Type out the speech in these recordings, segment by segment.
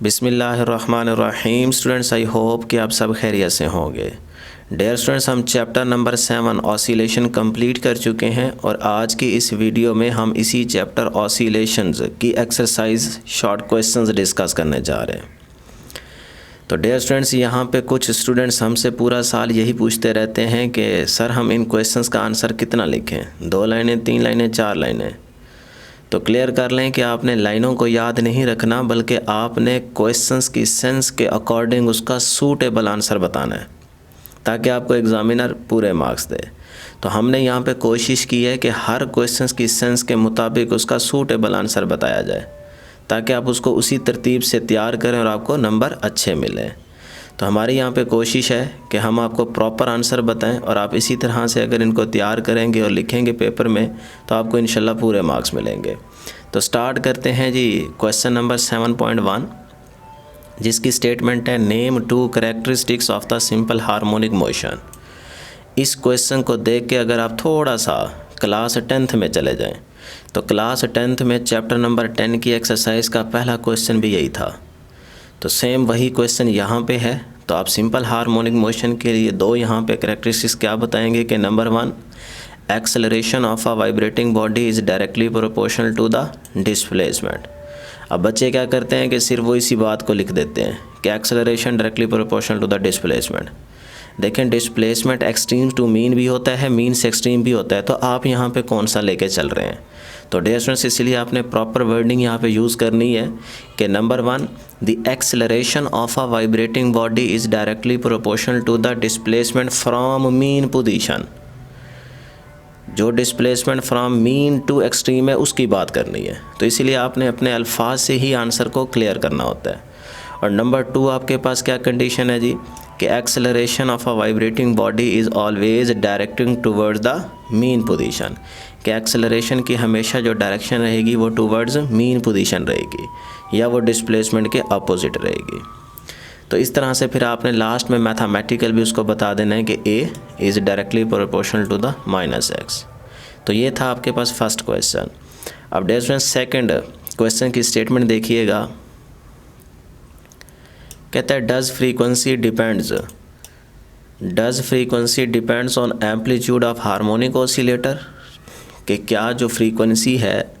बिस्मिल्लाहिर्रहमानिर्रहीम। Students, I hope कि आप सब खैरियत से होंगे। डियर स्टूडेंट्स, हम चैप्टर नंबर 7 ऑसिलेशन कंप्लीट कर चुके हैं और आज की इस वीडियो में हम इसी चैप्टर ऑसिलेशंस की एक्सरसाइज शॉर्ट क्वेश्चंस डिस्कस करने जा रहे हैं। तो डियर स्टूडेंट्स, यहाँ पे कुछ स्टूडेंट्स हमसे पूरा साल यही पूछते रहते हैं कि सर हम इन क्वेश्चंस का आंसर कितना लिखें, 2 लाइनें, 3 लाइनें, 4 लाइनें। तो क्लियर कर लें कि आपने लाइनों को याद नहीं रखना, बल्कि आपने क्वेश्चंस की सेंस के अकॉर्डिंग उसका सूटेबल आंसर बताना है ताकि आपको एग्ज़ामिनर पूरे मार्क्स दे। तो हमने यहाँ पे कोशिश की है कि हर क्वेश्चंस की सेंस के मुताबिक उसका सूटेबल आंसर बताया जाए ताकि आप उसको उसी तरतीब से तैयार करें और आपको नंबर अच्छे मिलें। तो हमारी यहाँ पे कोशिश है कि हम आपको प्रॉपर आंसर बताएं और आप इसी तरह से अगर इनको तैयार करेंगे और लिखेंगे पेपर में तो आपको इंशाल्लाह पूरे मार्क्स मिलेंगे। तो स्टार्ट करते हैं जी क्वेश्चन नंबर 7.1, जिसकी स्टेटमेंट है name 2 characteristics of the simple harmonic motion. इस क्वेश्चन को देख के अगर आप थोड़ा सा क्लास 10th में चले जाएँ तो क्लास 10th में चैप्टर नंबर 10 की एक्सरसाइज का पहला क्वेश्चन भी यही था। तो सेम वही क्वेश्चन यहाँ पे है। तो आप सिंपल हार्मोनिक मोशन के लिए 2 यहाँ पे कैरेक्टरिस्टिक्स क्या बताएंगे कि number 1, acceleration of a vibrating body is directly proportional to the displacement. अब बच्चे क्या करते हैं कि सिर्फ वो इसी बात को लिख देते हैं कि acceleration directly proportional to the displacement. देखें, डिस्प्लेसमेंट एक्सट्रीम टू मीन भी होता है, मीन से एक्सट्रीम भी होता है, तो आप यहाँ पे कौन सा लेके चल रहे हैं। तो डियर स्टूडेंट्स, इसलिए आपने प्रॉपर वर्डिंग यहाँ पे यूज़ करनी है कि number 1, the acceleration of a vibrating body is directly proportional to the displacement from mean position. जो displacement from mean to extreme है उसकी बात करनी है। तो इसीलिए आपने अपने अल्फाज से ही आंसर को क्लियर करना होता है। और नंबर 2 आपके पास क्या कंडीशन है जी कि acceleration of a vibrating body is always directing towards the mean position, कि एक्सेलरेशन की हमेशा जो डायरेक्शन रहेगी वो टूवर्ड्स मीन पोजीशन रहेगी या वो डिस्प्लेसमेंट के अपोजिट रहेगी। तो इस तरह से फिर आपने लास्ट में मैथमेटिकल भी उसको बता देना है कि A is directly proportional to the -x। तो ये था आपके पास फर्स्ट क्वेश्चन। अब डियर स्टूडेंट्स, सेकंड क्वेश्चन की स्टेटमेंट देखिएगा। कहता है does frequency depends on amplitude of harmonic oscillator, कि क्या जो फ्रीक्वेंसी है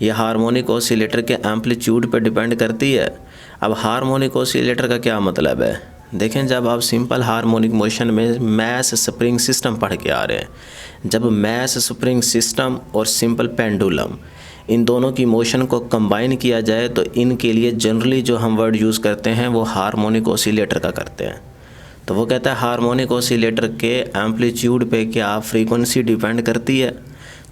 ये हार्मोनिक ऑसिलेटर के एम्पलीट्यूड पर डिपेंड करती है। अब हार्मोनिक ऑसिलेटर का क्या मतलब है। देखें, जब आप सिंपल हार्मोनिक मोशन में मैस स्प्रिंग सिस्टम पढ़ के आ रहे हैं, जब मैस स्प्रिंग सिस्टम और सिंपल पेंडुलम इन दोनों की मोशन को कंबाइन किया जाए तो इनके लिए जनरली जो हम वर्ड यूज़ करते हैं वो हार्मोनिक ऑसिलेटर का करते हैं। तो वो कहता है हार्मोनिक ऑसिलेटर के एम्पलीट्यूड पे क्या फ्रीक्वेंसी डिपेंड करती है।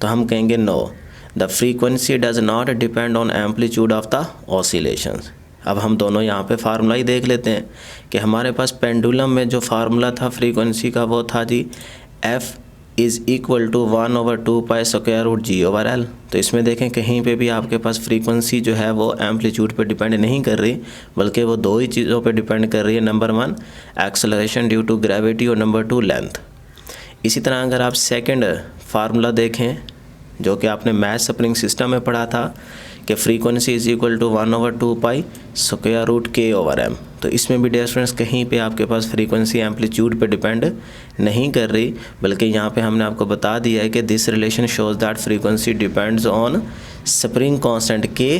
तो हम कहेंगे no, the frequency does not depend on amplitude of the oscillations. अब हम दोनों यहाँ पे फार्मूला ही देख लेते हैं कि हमारे पास पेंडुलम में जो फार्मूला था फ्रीक्वेंसी का वो था जी F is equal to 1/2 pi square root G/L। तो इसमें देखें कहीं पे भी आपके पास फ्रीक्वेंसी जो है वो एम्पलीट्यूड पे डिपेंड नहीं कर रही, बल्कि वो 2 ही चीज़ों पे डिपेंड कर रही है। Number 1 acceleration due to gravity और नंबर 2 लेंथ। इसी तरह अगर आप सेकेंड फार्मूला देखें जो कि आपने मैस स्प्रिंग सिस्टम में पढ़ा था कि frequency is equal to 1/2 pi square root K/M। तो इसमें भी डियर स्टूडेंट्स कहीं पे आपके पास फ्रीक्वेंसी एम्पलीट्यूड पे डिपेंड नहीं कर रही, बल्कि यहाँ पे हमने आपको बता दिया है कि this relation shows that frequency depends on spring constant K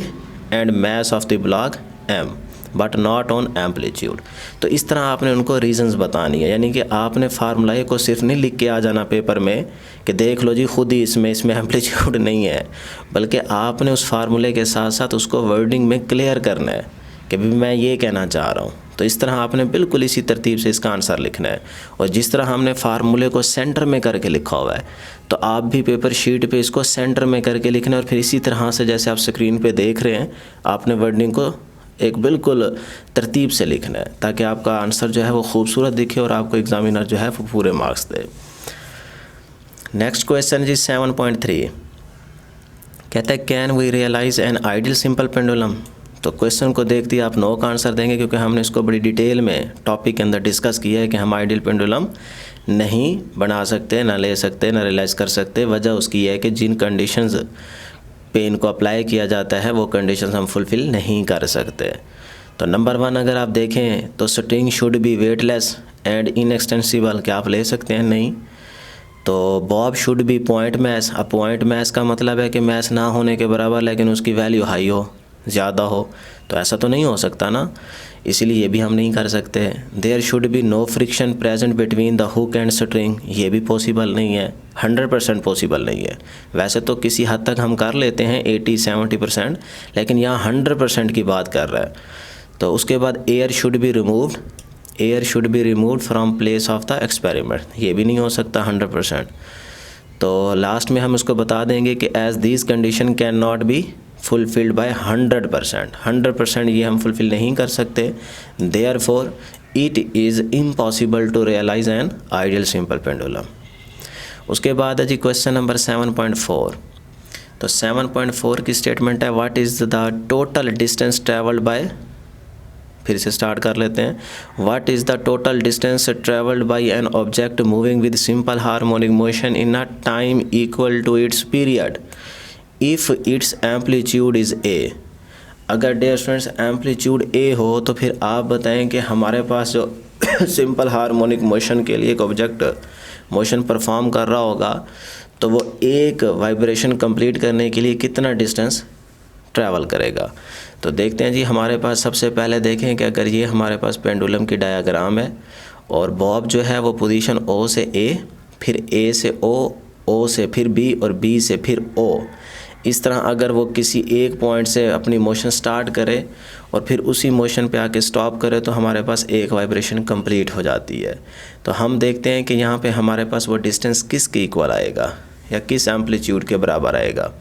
and mass of the block M but not on amplitude. तो इस तरह आपने उनको रीजंस बतानी है, यानी कि आपने फार्मूला को सिर्फ नहीं लिख के आ जाना पेपर में कि देख लो जी खुद ही इसमें एम्पलीट्यूड नहीं है, बल्कि आपने उस फार्मूले के साथ साथ उसको वर्डिंग में क्लियर करना है कि भी मैं ये कहना चाह रहा हूँ। तो इस तरह आपने बिल्कुल इसी तरतीब से इसका आंसर लिखना है। और जिस तरह हमने फार्मूले को सेंटर में करके लिखा हुआ है तो आप भी पेपर शीट पे इसको सेंटर में करके लिखना है और फिर इसी तरह से जैसे आप स्क्रीन पे देख रहे हैं आपने वर्डिंग को एक बिल्कुल तरतीब से लिखना है ताकि आपका आंसर जो है वो खूबसूरत दिखे और आपको एग्जामिनर जो है वो पूरे मार्क्स दे। नेक्स्ट क्वेश्चन जी 7.3 कहता है can we realise an ideal simple pendulum. तो क्वेश्चन को देखते ही आप नो का आंसर देंगे क्योंकि हमने इसको बड़ी डिटेल में टॉपिक के अंदर डिस्कस किया है कि हम आइडियल पेंडुलम नहीं बना सकते, ना ले सकते, ना रियलाइज़ कर सकते। वजह उसकी है कि जिन कंडीशंस पे इनको अप्लाई किया जाता है वो कंडीशंस हम फुलफ़िल नहीं कर सकते। तो नंबर 1 अगर आप देखें तो string should be weightless and inextensible, क्या आप ले सकते हैं? नहीं। तो bob should be point mass, अब पॉइंट मैस का मतलब है कि मैस ना होने के बराबर लेकिन उसकी वैल्यू हाई हो, ज़्यादा हो, तो ऐसा तो नहीं हो सकता ना, इसीलिए ये भी हम नहीं कर सकते। There should be no friction present between the hook and string, ये भी पॉसिबल नहीं है, 100% पॉसिबल नहीं है। वैसे तो किसी हद तक हम कर लेते हैं 80-70%, लेकिन यहाँ 100% की बात कर रहा है। तो उसके बाद air should be removed, air should be removed from place of the experiment, ये भी नहीं हो सकता 100%। तो लास्ट में हम उसको बता देंगे कि as this condition can not be fulfilled by 100%, ये हम फुलफिल नहीं कर सकते। Therefore it is impossible to realise an ideal simple pendulum. उसके बाद है जी क्वेश्चन नंबर 7.4। तो 7.4 की स्टेटमेंट है what is the total distance travelled by, फिर से स्टार्ट कर लेते हैं। What is the total distance travelled by an object moving with simple harmonic motion in a time equal to its period if its amplitude is A. अगर डियर students amplitude ए हो तो फिर आप बताएं कि हमारे पास जो सिंपल हार्मोनिक मोशन के लिए एक ऑब्जेक्ट मोशन परफॉर्म कर रहा होगा तो वो एक वाइब्रेशन कंप्लीट करने के लिए कितना डिस्टेंस ट्रैवल करेगा। तो देखते हैं जी, हमारे पास सबसे पहले देखें कि अगर ये हमारे पास पेंडुलम की डायग्राम है और बॉब जो है वो पोजीशन ओ से ए, फिर ए से ओ, ओ से फिर बी और बी से फिर ओ, इस तरह अगर वो किसी एक पॉइंट से अपनी मोशन स्टार्ट करे और फिर उसी मोशन पे आके स्टॉप करे तो हमारे पास एक वाइब्रेशन कंप्लीट हो जाती है। तो हम देखते हैं कि यहाँ पे हमारे पास वो डिस्टेंस किसके इक्वल आएगा या किस एम्पलीट्यूड के बराबर आएगा।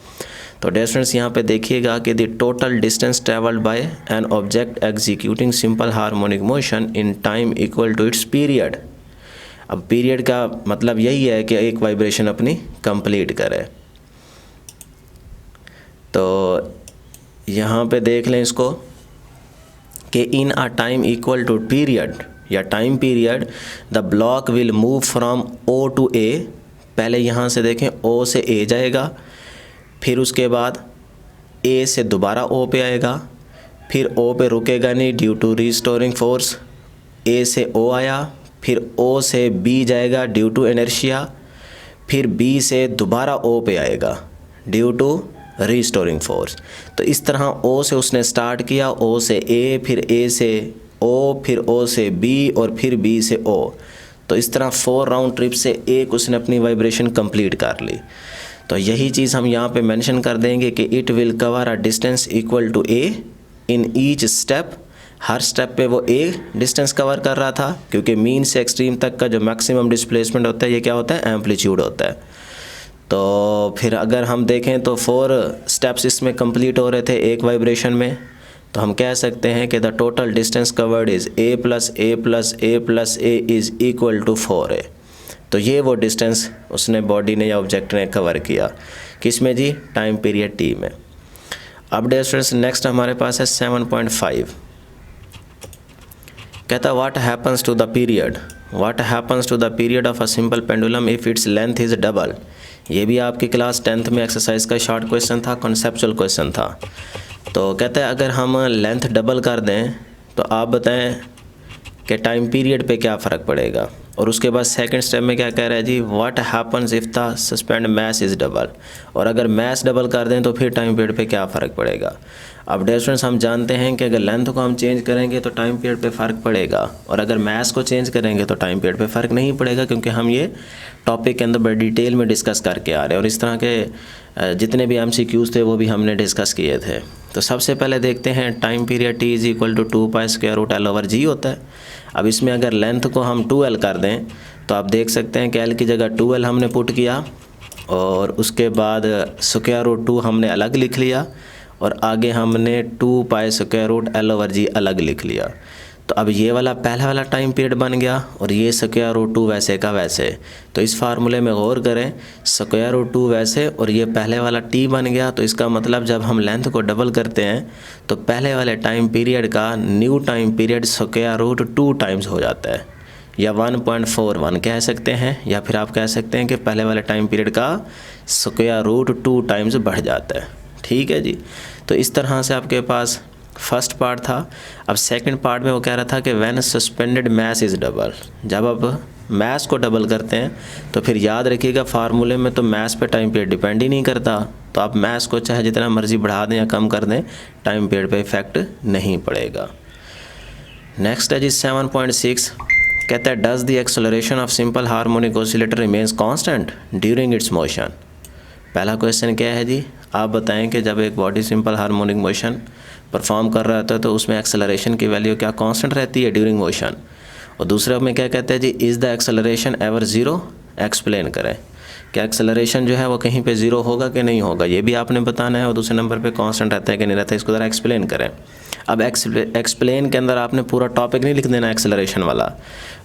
तो डिस्टेंस यहाँ पे देखिएगा कि the total distance travelled by an object executing simple harmonic motion in time equal to its period. अब पीरियड का मतलब यही है कि एक वाइब्रेशन अपनी कंप्लीट करे। तो यहाँ पे देख लें इसको कि in a time equal to period या time period the block will move from O to A. पहले यहाँ से देखें ओ से ए जाएगा, फिर उसके बाद ए से दोबारा ओ पे आएगा, फिर ओ पे रुकेगा नहीं ड्यू टू रिस्टोरिंग फोर्स, ए से ओ आया, फिर ओ से बी जाएगा ड्यू टू इनर्शिया, फिर बी से दोबारा ओ पे आएगा ड्यू टू रिस्टोरिंग फोर्स। तो इस तरह ओ से उसने स्टार्ट किया, ओ से ए, फिर ए से ओ, फिर ओ से बी और फिर बी से ओ। तो इस तरह 4 राउंड ट्रिप से एक उसने अपनी वाइब्रेशन कंप्लीट कर ली। तो यही चीज़ हम यहाँ पे मेंशन कर देंगे कि it will cover a distance equal to A in each step. हर स्टेप पे वो ए डिस्टेंस कवर कर रहा था, क्योंकि मीन से एक्सट्रीम तक का जो मैक्सिमम डिस्प्लेसमेंट होता है ये क्या होता है? एम्पलीट्यूड होता है। तो फिर अगर हम देखें तो 4 स्टेप्स इसमें कंप्लीट हो रहे थे एक वाइब्रेशन में, तो हम कह सकते हैं कि the total distance covered is A plus A plus A plus A is equal to 4a। तो ये वो डिस्टेंस उसने बॉडी ने या ऑब्जेक्ट ने कवर किया, किस में जी? टाइम पीरियड टी में। अब डियर स्टूडेंट्स नेक्स्ट हमारे पास है 7.5। कहता what happens to the period, what happens to the period of a simple pendulum if its length is double. ये भी आपकी क्लास 10th में एक्सरसाइज का शॉर्ट क्वेश्चन था, कॉन्सेप्चुअल क्वेश्चन था। तो कहता है अगर हम लेंथ डबल कर दें तो आप बताएं कि टाइम पीरियड पे क्या फ़र्क पड़ेगा। और उसके बाद सेकंड स्टेप में क्या कह रहा है जी? What happens if the suspend mass is double. और अगर मैस डबल कर दें तो फिर टाइम पीरियड पे क्या फ़र्क पड़ेगा। अब डियर स्टूडेंट्स हम जानते हैं कि अगर लेंथ को हम चेंज करेंगे तो टाइम पीरियड पे फ़र्क पड़ेगा, और अगर मैस को चेंज करेंगे तो टाइम पीरियड पे फ़र्क नहीं पड़ेगा, क्योंकि हम ये टॉपिक के अंदर बड़ी डिटेल में डिस्कस करके आ रहे हैं और इस तरह के जितने भी MCQs थे वो भी हमने डिस्कस किए थे। तो सबसे पहले देखते हैं time period T is equal to 2π√L/g होता है। अब इसमें अगर लेंथ को हम 2L कर दें तो आप देख सकते हैं कि L की जगह 2L हमने पुट किया और उसके बाद √2 हमने अलग लिख लिया और आगे हमने 2π√L/g अलग लिख लिया। तो अब ये वाला पहला वाला टाइम पीरियड बन गया और ये √2 वैसे का वैसे। तो इस फार्मूले में गौर करें, √2 वैसे और ये पहले वाला T बन गया। तो इसका मतलब जब हम लेंथ को डबल करते हैं तो पहले वाले टाइम पीरियड का न्यू टाइम पीरियड √2 टाइम्स हो जाता है, या 1.41 कह सकते हैं, या फिर आप कह सकते हैं कि पहले वाले टाइम पीरियड का √2 टाइम्स बढ़ जाता है। ठीक है जी। तो इस तरह से आपके पास फर्स्ट पार्ट था। अब सेकंड पार्ट में वो कह रहा था कि when suspended mass is double, जब आप मास को डबल करते हैं तो फिर याद रखिएगा फार्मूले में तो मास पे टाइम पीरियड डिपेंड ही नहीं करता, तो आप मास को चाहे जितना मर्जी बढ़ा दें या कम कर दें, टाइम पीरियड पे इफेक्ट नहीं पड़ेगा। नेक्स्ट है जी 7.6, कहता है does the acceleration of simple harmonic oscillator remains constant during its motion. पहला क्वेश्चन क्या है जी, आप बताएं कि जब एक body simple harmonic motion perform कर रहा होता है तो उसमें एक्सेलरेशन की वैल्यू क्या कांस्टेंट रहती है ड्यूरिंग मोशन। और दूसरा में क्या कहते हैं जी, is the acceleration ever zero, explain करें क्या एक्सेलरेशन जो है वो कहीं पे ज़ीरो होगा कि नहीं होगा, ये भी आपने बताना है। और दूसरे नंबर पे कांस्टेंट रहता है कि नहीं रहता है, इसको ज़रा एक्सप्लेन करें। अब एक्सप्लेन के अंदर आपने पूरा टॉपिक नहीं लिख देना एक्सेलरेशन वाला,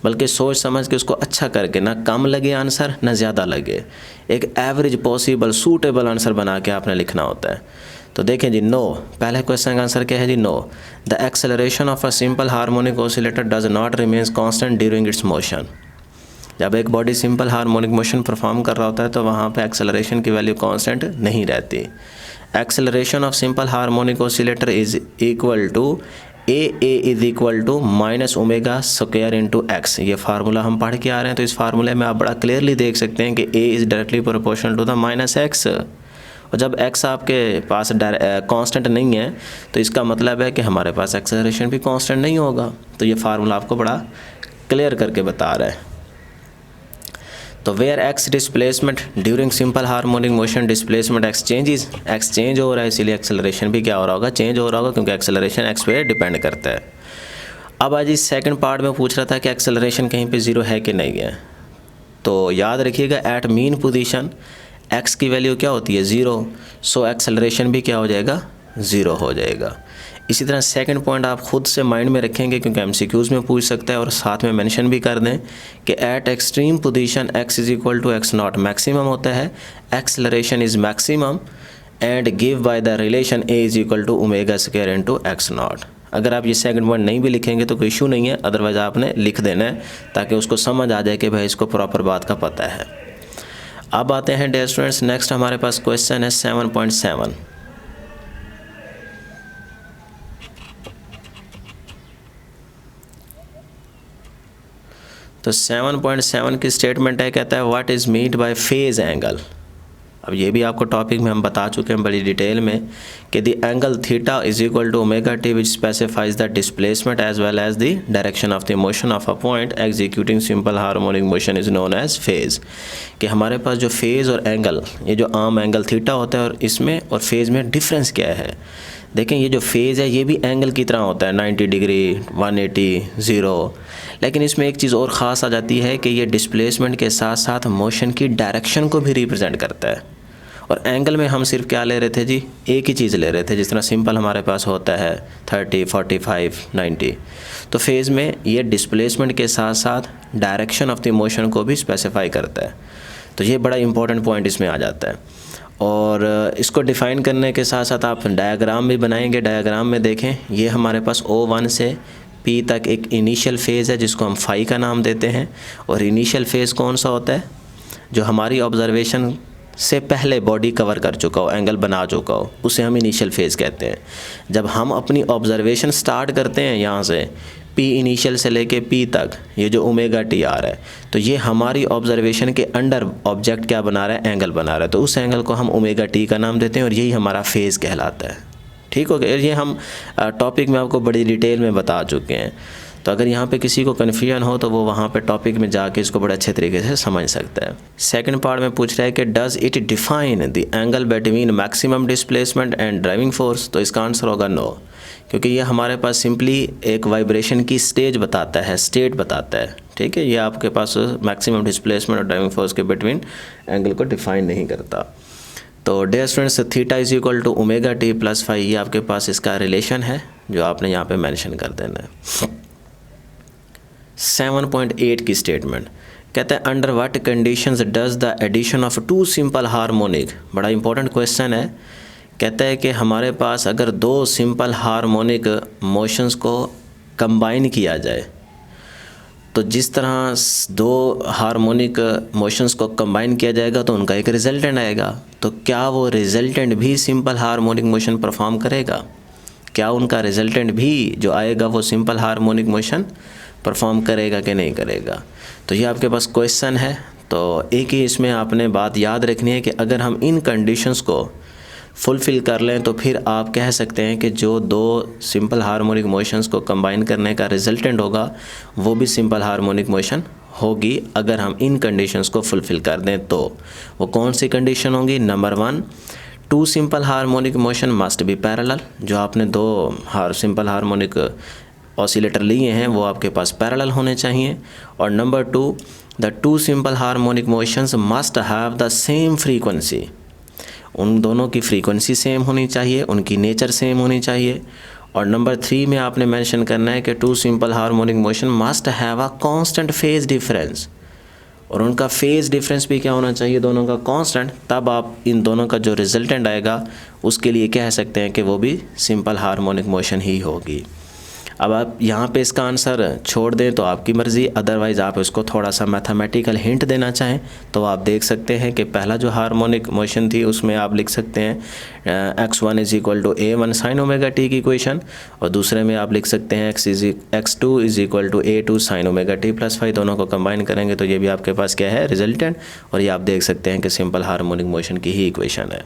बल्कि सोच समझ के उसको अच्छा करके, ना कम लगे आंसर ना ज़्यादा लगे, एक एवरेज पॉसिबल सूटेबल आंसर बना के आपने लिखना होता है। तो देखें जी, नो, पहले क्वेश्चन का आंसर क्या है जी, no the acceleration of a simple harmonic oscillator does not remains constant during its motion. जब एक body simple harmonic motion perform कर रहा होता है तो वहाँ पे एक्सेलरेशन की वैल्यू कांस्टेंट नहीं रहती। Acceleration of simple harmonic oscillator is equal to A is equal to minus omega square into x. ये फार्मूला हम पढ़ के आ रहे हैं, तो इस फार्मूले में आप बड़ा क्लियरली देख सकते हैं कि A is directly proportional to the minus x. और जब x आपके पास कांस्टेंट नहीं है तो इसका मतलब है कि हमारे पास एक्सेलरेशन भी कांस्टेंट नहीं होगा। तो ये फार्मूला आपको बड़ा क्लियर करके बता रहा है। तो where x displacement during simple harmonic motion displacement x change हो रहा है, इसीलिए एक्सेलरेशन भी क्या हो रहा होगा, चेंज हो रहा होगा, क्योंकि एक्सेलरेशन एक्स पे डिपेंड करता है। अब आज इस सेकंड पार्ट में पूछ रहा था कि एक्सेलरेशन कहीं पे ज़ीरो है कि नहीं है। तो याद रखिएगा एट मीन पोजीशन एक्स की वैल्यू क्या होती है, ज़ीरो, सो एक्सेलरेशन भी क्या हो जाएगा, ज़ीरो हो जाएगा। इसी तरह सेकंड पॉइंट आप खुद से माइंड में रखेंगे, क्योंकि एमसीक्यूज़ में पूछ सकता है, और साथ में मेंशन भी कर दें कि at extreme position x is equal to x naught maximum होता है, acceleration is maximum and give by the relation A is equal to omega square into x naught. अगर आप ये सेकंड पॉइंट नहीं भी लिखेंगे तो कोई इशू नहीं है, अदरवाइज़ आपने लिख देना है ताकि उसको समझ आ जाए कि भाई इसको प्रॉपर बात का पता है। अब आते हैं डियर स्टूडेंट्स, नेक्स्ट हमारे पास क्वेश्चन है 7.7। तो 7.7 की स्टेटमेंट है, कहता है what is meant by phase angle. अब ये भी आपको टॉपिक में हम बता चुके हैं बड़ी डिटेल में कि the angle theta is equal to omega t which specifies the displacement as well as the direction of the motion of a point executing simple harmonic motion is known as phase. कि हमारे पास जो phase और angle, ये जो आम angle theta होता है और इसमें और फेज़ में डिफरेंस क्या है। देखें ये जो फेज़ है ये भी एंगल की तरह होता है, 90 डिग्री, 180, 0, लेकिन इसमें एक चीज़ और ख़ास आ जाती है कि ये डिस्प्लेसमेंट के साथ साथ मोशन की डायरेक्शन को भी रिप्रेजेंट करता है। और एंगल में हम सिर्फ क्या ले रहे थे जी, एक ही चीज़ ले रहे थे, जिस तरह सिंपल हमारे पास होता है 30, 45, 90। तो फेज़ में ये डिस्प्लेसमेंट के साथ साथ डायरेक्शन ऑफ द मोशन को भी स्पेसिफाई करता है। तो ये बड़ा इंपॉर्टेंट पॉइंट इसमें आ जाता है। और इसको डिफ़ाइन करने के साथ साथ आप डायग्राम भी बनाएंगे। डायग्राम में देखें ये हमारे पास O1 से P तक एक इनिशियल फ़ेज़ है जिसको हम फाई का नाम देते हैं। और इनिशियल फ़ेज़ कौन सा होता है, जो हमारी ऑब्जर्वेशन से पहले बॉडी कवर कर चुका हो, एंगल बना चुका हो, उसे हम इनिशियल फ़ेज़ कहते हैं। जब हम अपनी ऑब्जर्वेशन स्टार्ट करते हैं यहाँ से P इनिशियल से लेके P तक, ये जो ओमेगा टी आ रहा है, तो ये हमारी ऑब्जर्वेशन के अंडर ऑब्जेक्ट क्या बना रहा है, एंगल बना रहा है। तो उस एंगल को हम ओमेगा टी का नाम देते हैं और यही हमारा फेज़ कहलाता है। ठीक हो गया, ये हम टॉपिक में आपको बड़ी डिटेल में बता चुके हैं। तो अगर यहाँ पे किसी को कन्फ्यूजन हो तो वो वहाँ पे टॉपिक में जाके इसको बड़े अच्छे तरीके से समझ सकता है। सेकंड पार्ट में पूछ रहा है कि does it define the angle between maximum displacement and driving force. तो इसका आंसर होगा नो, क्योंकि ये हमारे पास सिंपली एक वाइब्रेशन की स्टेज बताता है, स्टेट बताता है। ठीक है, ये आपके पास मैक्सिमम डिस्प्लेसमेंट और ड्राइविंग फोर्स के बिटवीन एंगल को डिफाइन नहीं करता। तो dear students, theta is equal to omega t plus phi, ये आपके पास इसका रिलेशन है जो आपने यहाँ पे मेंशन कर देना है। 7.8 की स्टेटमेंट कहता है under what conditions does the addition of two simple harmonic. बड़ा इंपॉर्टेंट क्वेश्चन है। कहता है कि हमारे पास अगर दो सिंपल हार्मोनिक मोशंस को कंबाइन किया जाए, तो जिस तरह दो हार्मोनिक मोशंस को कंबाइन किया जाएगा तो उनका एक रिजल्टेंट आएगा। तो क्या वो रिजल्टेंट भी सिंपल हार्मोनिक मोशन परफॉर्म करेगा? क्या उनका रिजल्टेंट भी जो आएगा वो सिंपल हार्मोनिक मोशन परफॉर्म करेगा कि नहीं करेगा। तो ये आपके पास क्वेश्चन है। तो एक ही इसमें आपने बात याद रखनी है कि अगर हम इन कंडीशंस को फुलफ़िल कर लें तो फिर आप कह सकते हैं कि जो दो सिंपल हार्मोनिक मोशंस को कंबाइन करने का रिजल्टेंट होगा वो भी सिंपल हार्मोनिक मोशन होगी, अगर हम इन कंडीशंस को फुलफ़िल कर दें। तो वो कौन सी कंडीशन होंगी? Number 1, 2 simple harmonic motion must be parallel. जो आपने दो सिंपल हार्मोनिक ऑसिलेटर लिए हैं वो आपके पास पैरेलल होने चाहिए। और number 2, the 2 simple harmonic motions must have the same frequency. उन दोनों की फ्रीक्वेंसी सेम होनी चाहिए, उनकी नेचर सेम होनी चाहिए। और नंबर 3 में आपने मेंशन करना है कि 2 simple harmonic motion must have a constant phase difference, और उनका फेज डिफरेंस भी क्या होना चाहिए? दोनों का कांस्टेंट। तब आप इन दोनों का जो रिजल्टेंट आएगा उसके लिए कह सकते हैं कि वो भी सिंपल हार्मोनिक मोशन ही होगी। अब आप यहाँ पे इसका आंसर छोड़ दें तो आपकी मर्ज़ी, अदरवाइज़ आप इसको थोड़ा सा मैथमेटिकल हिंट देना चाहें तो आप देख सकते हैं कि पहला जो हार्मोनिक मोशन थी उसमें आप लिख सकते हैं x1 = a1 sin omega t की इक्वेशन, और दूसरे में आप लिख सकते हैं x2 = a2 sin omega t + 5। दोनों को कंबाइन करेंगे तो ये भी आपके पास क्या है? रिजल्टेंट। और ये आप देख सकते हैं कि सिंपल हार्मोनिक मोशन की ही इक्वेशन है।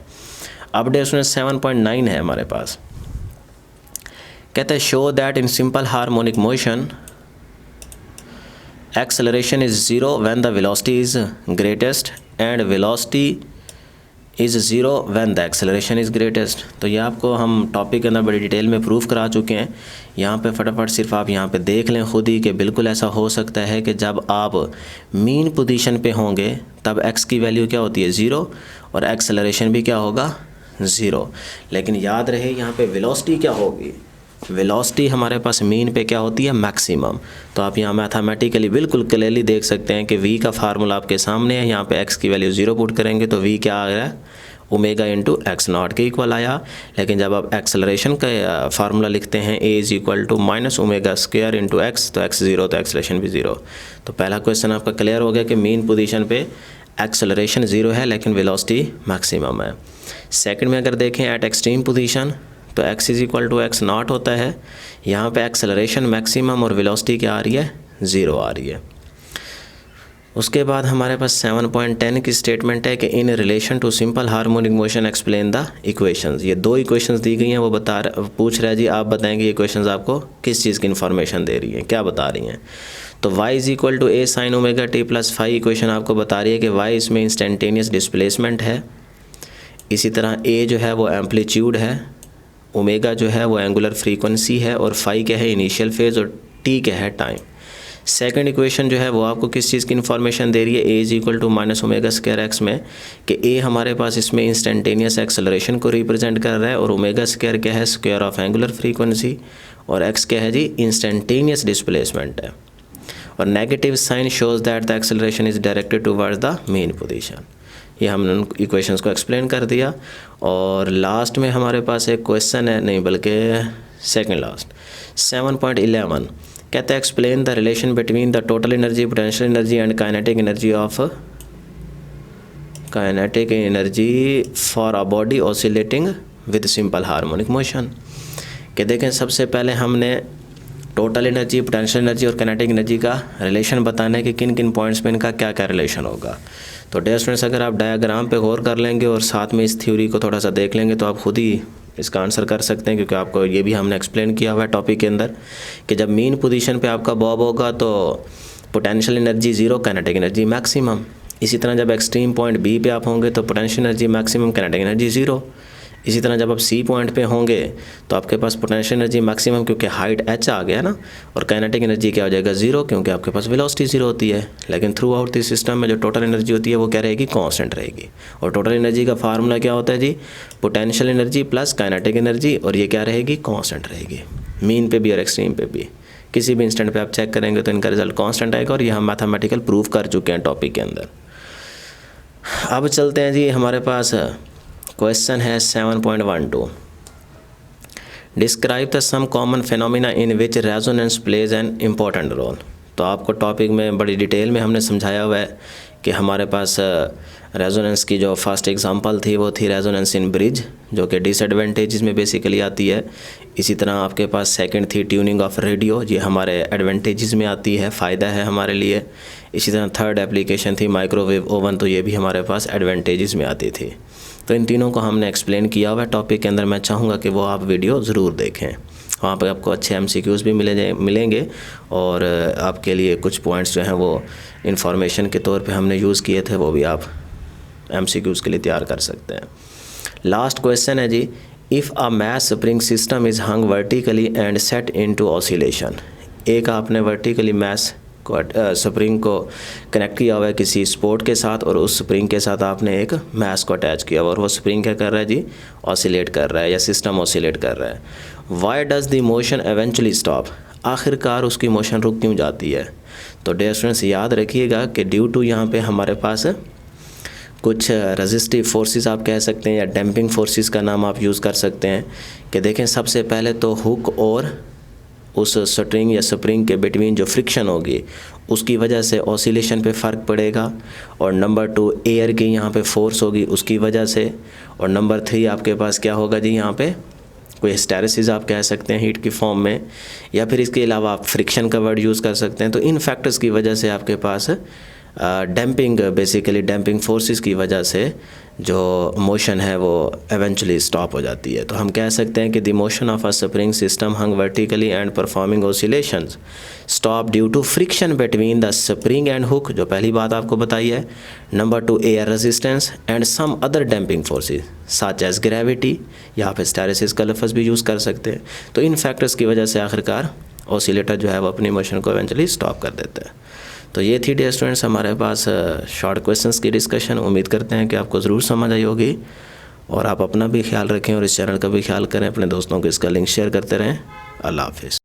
अब डेफिनेशन 7.9 है हमारे पास, कहते हैं show that in simple harmonic motion acceleration is 0 when the velocity is greatest and velocity is 0 when the acceleration is greatest. तो ये आपको हम टॉपिक के अंदर बड़ी डिटेल में प्रूफ करा चुके हैं। यहाँ पे फटाफट सिर्फ आप यहाँ पे देख लें खुद ही कि बिल्कुल ऐसा हो सकता है कि जब आप मीन पोजीशन पे होंगे तब x की वैल्यू क्या होती है? 0, और एक्सेलरेशन भी क्या होगा? 0। लेकिन याद रहे यहाँ पे वेलोसिटी क्या होगी? वेलोसिटी हमारे पास मीन पे क्या होती है? मैक्सिमम। तो आप यहाँ मैथमेटिकली बिल्कुल क्लियरली देख सकते हैं कि v का फार्मूला आपके सामने है। यहाँ पे x की वैल्यू 0 पुट करेंगे तो v क्या आ रहा है? ओमेगा इंटू x0 के इक्वल आया। लेकिन जब आप एक्सेलरेशन का फार्मूला लिखते हैं a = -ओमेगा² इंटू x, तो x 0 तो एक्सेलरेशन भी 0। तो पहला क्वेश्चन आपका क्लियर हो गया कि मीन पोजीशन पे एक्सेलरेशन 0 है लेकिन वेलोसिटी मैक्सिमम है। सेकंड में अगर देखें एट एक्सट्रीम पोजीशन तो x = x0 होता है। यहाँ पे एक्सेलरेशन मैक्सिमम और वेलोसिटी क्या आ रही है? 0 आ रही है। उसके बाद हमारे पास 7.10 की स्टेटमेंट है कि in relation to simple harmonic motion explain the equations. ये 2 इक्वेशंस दी गई हैं, वो पूछ रहा है जी आप बताएंगे ये इक्वेशंस आपको किस चीज़ की इन्फॉर्मेशन दे रही हैं, क्या बता रही हैं। तो y = a sin omega t + 5 equation आपको बता रही है कि y इसमें इंस्टेंटेनियस डिस्प्लेसमेंट है। इसी तरह a जो है वो एम्पलीट्यूड है, ओमेगा जो है वो एंगुलर फ्रीक्वेंसी है, और फाई क्या है? इनिशियल फेज़, और टी क्या है? टाइम। सेकंड इक्वेशन जो है वो आपको किस चीज़ की इन्फॉर्मेशन दे रही है? a = -ओमेगा² में कि a हमारे पास इसमें इंस्टेंटेनियस एक्सेलरेशन को रिप्रेजेंट कर रहा है, और ओमेगा² क्या है? स्क्वायर ऑफ एंगुलर फ्रीक्वेंसी, और x क्या है जी? इंस्टेंटेनियस डिस्प्लेसमेंट है। और negative sign shows that the acceleration is directed towards the mean position. ये हमने उन इक्वेशंस को एक्सप्लेन कर दिया। और लास्ट में हमारे पास एक क्वेश्चन है, नहीं बल्कि सेकंड लास्ट, 7.11 कहते हैं explain the relation between the total energy, potential energy and kinetic energy for a body oscillating with simple harmonic motion. कि देखें सबसे पहले हमने टोटल एनर्जी, पोटेंशियल एनर्जी और काइनेटिक एनर्जी का रिलेशन बताना है कि किन किन पॉइंट्स पे इनका क्या क्या रिलेशन होगा। तो डियर स्टूडेंट्स, अगर आप डायग्राम पे गौर कर लेंगे और साथ में इस थ्योरी को थोड़ा सा देख लेंगे तो आप खुद ही इसका आंसर कर सकते हैं, क्योंकि आपको ये भी हमने एक्सप्लेन किया हुआ है टॉपिक के अंदर कि जब मीन पोजीशन पे आपका बॉब होगा तो potential energy 0, kinetic energy maximum. इसी तरह जब एक्सट्रीम पॉइंट बी पे आप होंगे तो potential energy maximum, kinetic energy 0। इसी तरह जब आप सी पॉइंट पे होंगे तो आपके पास पोटेंशियल एनर्जी मैक्सिमम क्योंकि हाइट h आ गया ना, और काइनेटिक एनर्जी क्या हो जाएगा? 0, क्योंकि आपके पास वेलोसिटी 0 होती है। लेकिन थ्रू आउट दिस सिस्टम में जो टोटल एनर्जी होती है वो क्या रहेगी? कांस्टेंट रहेगी। और टोटल एनर्जी का फार्मूला क्या होता है जी? Potential energy plus kinetic energy, और ये क्या रहेगी? कांस्टेंट रहेगी। मीन पे भी और एक्सट्रीम पे भी किसी भी इंस्टेंट पे आप चेक करेंगे तो इनका रिजल्ट कांस्टेंट आएगा, और ये हम मैथमेटिकल प्रूफ कर चुके हैं टॉपिक के अंदर। अब चलते हैं जी, हमारे पास क्वेश्चन है 7.12 describe the some common phenomena in which resonance plays an important role. तो आपको टॉपिक में बड़ी डिटेल में हमने समझाया हुआ है कि हमारे पास रेजोनेंस की जो फर्स्ट एग्जांपल थी वो थी रेजोनेंस इन ब्रिज, जो कि डिसएडवांटेजेस में बेसिकली आती है। इसी तरह आपके पास सेकंड थी ट्यूनिंग ऑफ रेडियो, ये हमारे एडवांटेजेस में आती है, फ़ायदा है हमारे लिए। इसी तरह थर्ड एप्लीकेशन थी माइक्रोवेव ओवन, तो ये भी हमारे पास एडवांटेजेस में आती थी। तो इन तीनों को हमने एक्सप्लेन किया हुआ है टॉपिक के अंदर। मैं चाहूँगा कि वो आप वीडियो ज़रूर देखें, वहाँ पर आपको अच्छे MCQs भी मिलेंगे और आपके लिए कुछ पॉइंट्स जो हैं वो इंफॉर्मेशन के तौर पे हमने यूज़ किए थे, वो भी आप MCQs के लिए तैयार कर सकते हैं। लास्ट क्वेश्चन है जी, if a mass spring system is hung vertically and set into oscillation. एक आपने वर्टिकली मैस स्प्रिंग को कनेक्ट किया हुआ है किसी स्पोर्ट के साथ और उस स्प्रिंग के साथ आपने एक मैस को अटैच किया हुआ और वो स्प्रिंग क्या कर रहा है जी, ऑसिलेट कर रहा है या सिस्टम ऑसिलेट कर रहा है। Why does the motion eventually stop, आखिरकार उसकी मोशन रुक क्यों जाती है? तो डियर स्टूडेंट्स याद रखिएगा कि ड्यू टू यहाँ पे हमारे पास कुछ रेजिस्टिव फोर्सेस आप कह सकते हैं या डैम्पिंग फोर्सेस का नाम आप यूज़ कर सकते हैं। कि देखें सबसे पहले तो हुक और उस स्ट्रिंग या स्प्रिंग के बिटवीन जो फ्रिक्शन होगी उसकी वजह से ऑसिलेशन पे फ़र्क पड़ेगा, और नंबर 2 एयर की यहाँ पे फोर्स होगी उसकी वजह से, और नंबर 3 आपके पास क्या होगा जी, यहाँ पे कोई हिस्टेरेसिस आप कह सकते हैं हीट की फॉर्म में, या फिर इसके अलावा आप फ्रिक्शन का वर्ड यूज़ कर सकते हैं। तो इन फैक्टर्स की वजह से आपके पास डैम्पिंग, बेसिकली डैम्पिंग फोर्सेस की वजह से जो मोशन है वो एवेंचुअली स्टॉप हो जाती है। तो हम कह सकते हैं कि the motion of a spring system hung vertically and performing oscillations stop due to friction between the spring and hook, जो पहली बात आपको बताई है। Number 2 air resistance and some other damping forces such as gravity, यहाँ पे hysteresis का लफ्ज़ भी यूज़ कर सकते हैं। तो इन फैक्टर्स की वजह से आखिरकार ऑसिलेटर जो है वो अपनी मोशन को एवेंचुअली स्टॉप कर देता है। तो ये थी डियर स्टूडेंट्स हमारे पास शॉर्ट क्वेश्चंस की डिस्कशन। उम्मीद करते हैं कि आपको ज़रूर समझ आई होगी, और आप अपना भी ख्याल रखें और इस चैनल का भी ख्याल करें, अपने दोस्तों को इसका लिंक शेयर करते रहें। अल्लाह हाफिज़।